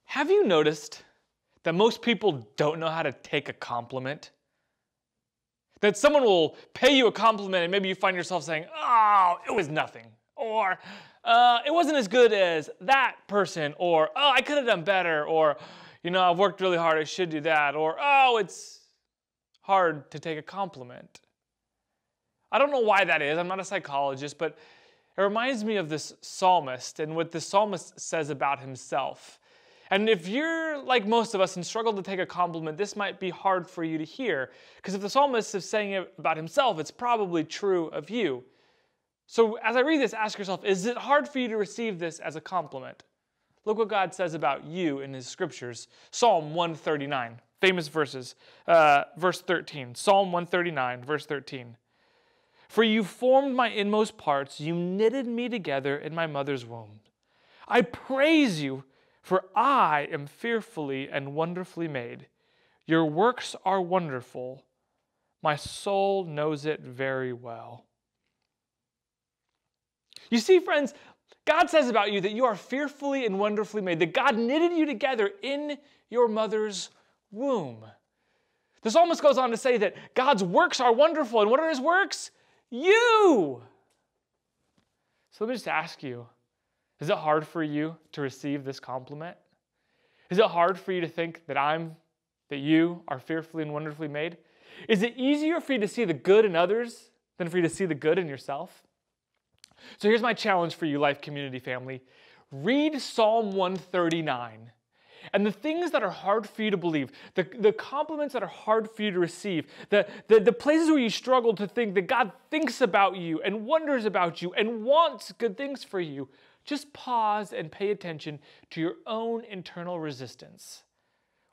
Have you noticed that most people don't know how to take a compliment? That someone will pay you a compliment and maybe you find yourself saying, oh, it was nothing. Or it wasn't as good as that person. Or, oh, I could have done better. Or, I've worked really hard, I should do that. Or, oh, it's hard to take a compliment. I don't know why that is. I'm not a psychologist, but it reminds me of this psalmist and what the psalmist says about himself. And if you're like most of us and struggle to take a compliment, this might be hard for you to hear. Because if the psalmist is saying it about himself, it's probably true of you. So as I read this, ask yourself, is it hard for you to receive this as a compliment? Look what God says about you in his scriptures. Psalm 139, famous verses, verse 13. Psalm 139, verse 13. For you formed my inmost parts, you knitted me together in my mother's womb. I praise you, for I am fearfully and wonderfully made. Your works are wonderful. My soul knows it very well. You see, friends, God says about you that you are fearfully and wonderfully made, that God knitted you together in your mother's womb. The psalmist goes on to say that God's works are wonderful. And what are his works? You! So let me just ask you, is it hard for you to receive this compliment? Is it hard for you to think that you are fearfully and wonderfully made? Is it easier for you to see the good in others than for you to see the good in yourself? So here's my challenge for you, Life Community family. Read Psalm 139. And the things that are hard for you to believe, the compliments that are hard for you to receive, the places where you struggle to think that God thinks about you and wonders about you and wants good things for you, just pause and pay attention to your own internal resistance.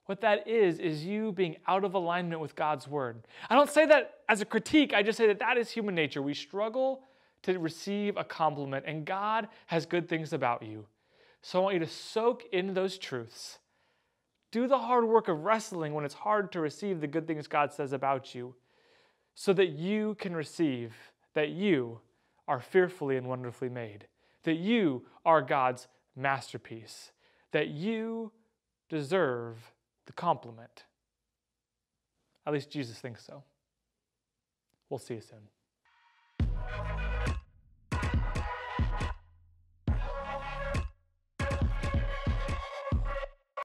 What that is you being out of alignment with God's word. I don't say that as a critique, I just say that is human nature. We struggle to receive a compliment, and God has good things about you. So I want you to soak in those truths. Do the hard work of wrestling when it's hard to receive the good things God says about you, so that you can receive that you are fearfully and wonderfully made, that you are God's masterpiece, that you deserve the compliment. At least Jesus thinks so. We'll see you soon.